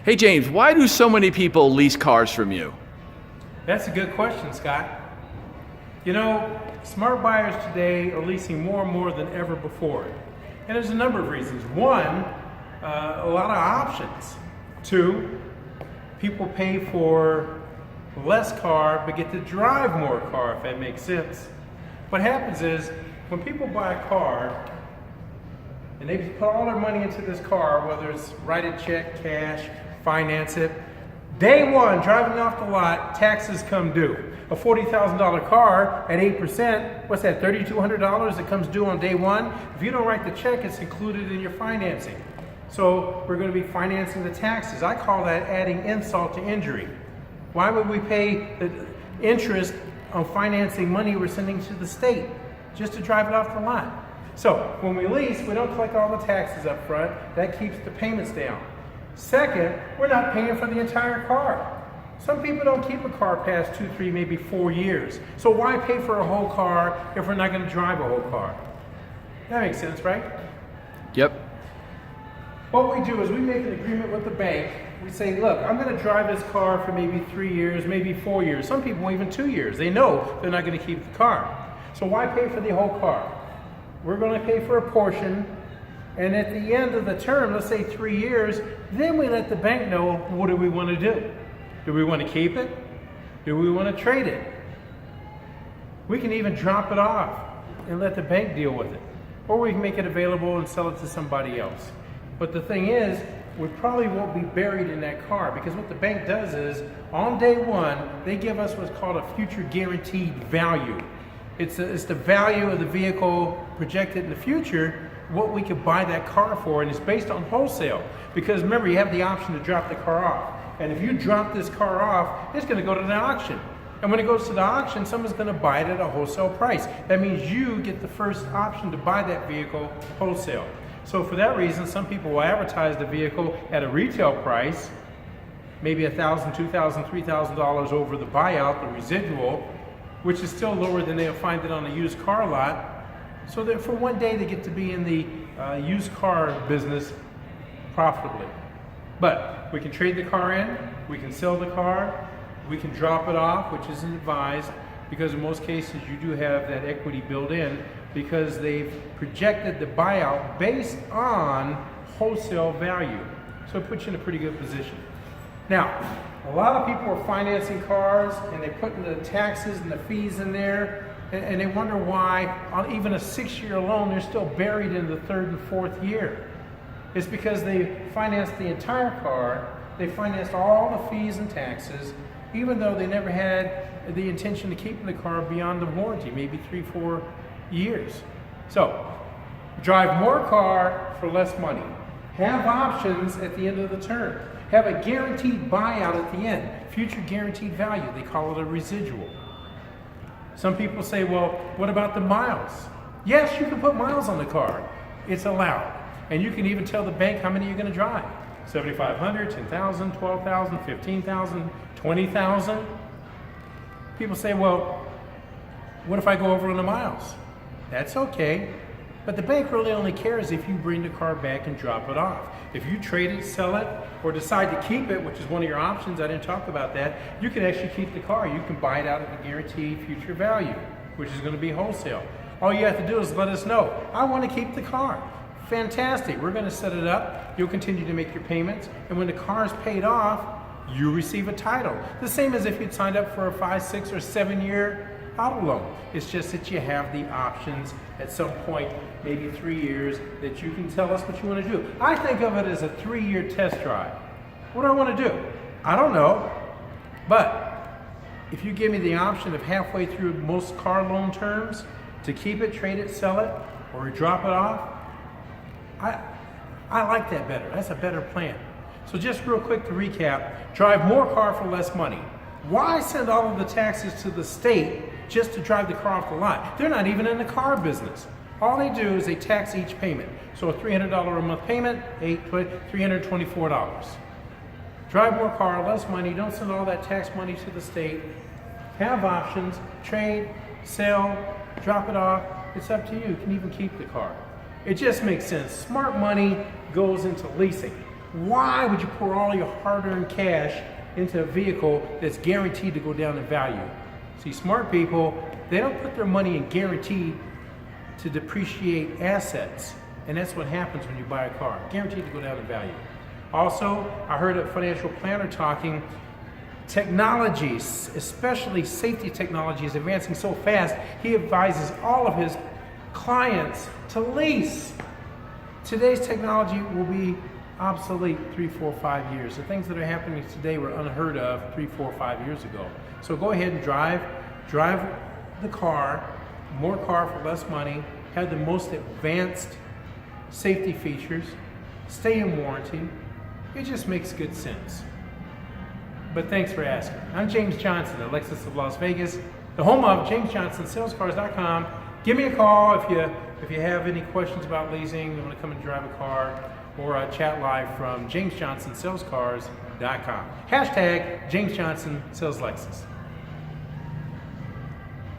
Hey James, why do so many people lease cars from you? That's a good question, Scott. You know, smart buyers today are leasing more and more than ever before. And there's a number of reasons. One, a lot of options. Two, people pay for less car but get to drive more car, if that makes sense. What happens is, when people buy a car, and they put all their money into this car, whether it's write a check, cash, finance it, day one, driving off the lot, taxes come due. A $40,000 car at 8%, what's that, $3,200 that comes due on day one? If you don't write the check, it's included in your financing. So we're going to be financing the taxes. I call that adding insult to injury. Why would we pay the interest on financing money we're sending to the state just to drive it off the lot? So when we lease, we don't collect all the taxes up front. That keeps the payments down. Second, we're not paying for the entire car. Some people don't keep a car past 2, 3, maybe 4 years. So why pay for a whole car if we're not going to drive a whole car? That makes sense, right? Yep. What we do is we make an agreement with the bank. We say, look, I'm going to drive this car for maybe 3 years, maybe 4 years. Some people even 2 years. They know they're not going to keep the car. So why pay for the whole car? We're going to pay for a portion. And at the end of the term, let's say 3 years, then we let the bank know, what do we want to do? Do we want to keep it? Do we want to trade it? We can even drop it off and let the bank deal with it. Or we can make it available and sell it to somebody else. But the thing is, we probably won't be buried in that car, because what the bank does is, on day one, they give us what's called a future guaranteed value. It's the value of the vehicle projected in the future, what we could buy that car for, and it's based on wholesale. Because remember, you have the option to drop the car off. And if you drop this car off, it's going to go to the auction. And when it goes to the auction, someone's going to buy it at a wholesale price. That means you get the first option to buy that vehicle wholesale. So for that reason, some people will advertise the vehicle at a retail price, maybe $1,000, $2,000, $3,000 over the buyout, the residual, which is still lower than they'll find it on a used car lot. So that for one day they get to be in the used car business profitably. But we can trade the car in, we can sell the car, we can drop it off, which isn't advised, because in most cases you do have that equity built in, because they've projected the buyout based on wholesale value. So it puts you in a pretty good position. Now, a lot of people are financing cars and they're putting the taxes and the fees in there, and they wonder why on even a 6-year loan they're still buried in the 3rd and 4th year. It's because they financed the entire car, they financed all the fees and taxes, even though they never had the intention of keeping the car beyond the warranty, maybe 3, 4 years. So, drive more car for less money. Have options at the end of the term. Have a guaranteed buyout at the end. Future guaranteed value. They call it a residual. Some people say, well, what about the miles? Yes, you can put miles on the car. It's allowed. And you can even tell the bank how many you're going to drive. 7,500, 10,000, 12,000, 15,000, 20,000. People say, well, what if I go over on the miles? That's okay. But the bank really only cares if you bring the car back and drop it off. If you trade it, sell it, or decide to keep it, which is one of your options, I didn't talk about that, you can actually keep the car. You can buy it out at the guaranteed future value, which is going to be wholesale. All you have to do is let us know, I want to keep the car. Fantastic, we're going to set it up, you'll continue to make your payments, and when the car is paid off, you receive a title. The same as if you'd signed up for a 5, 6, or 7-year auto loan. It's just that you have the options at some point, maybe 3 years, that you can tell us what you want to do. I think of it as a 3-year test drive. What do I want to do? I don't know, but if you give me the option of halfway through most car loan terms to keep it, trade it, sell it, or drop it off, I like that better. That's a better plan. So just real quick to recap, drive more car for less money. Why send all of the taxes to the state just to drive the car off the lot? They're not even in the car business. All they do is they tax each payment. So a $300 a month payment, $324. Drive more car, less money, don't send all that tax money to the state. Have options, trade, sell, drop it off. It's up to you. You can even keep the car. It just makes sense. Smart money goes into leasing. Why would you pour all your hard-earned cash into a vehicle that's guaranteed to go down in value? See, smart people, they don't put their money in guaranteed to depreciate assets. And that's what happens when you buy a car, guaranteed to go down in value. Also, I heard a financial planner talking, technologies, especially safety technology, is advancing so fast, he advises all of his clients to lease. Today's technology will be obsolete 3, 4, 5 years. The things that are happening today were unheard of 3, 4, 5 years ago. So go ahead and drive the car, more car for less money, have the most advanced safety features, stay in warranty. It just makes good sense. But thanks for asking. I'm James Johnson at Lexus of Las Vegas, the home of JamesJohnsonSalesCars.com. Give me a call if you have any questions about leasing, you want to come and drive a car, or chat live from JamesJohnsonSalesCars.com. Hashtag James Johnson Sells Lexus.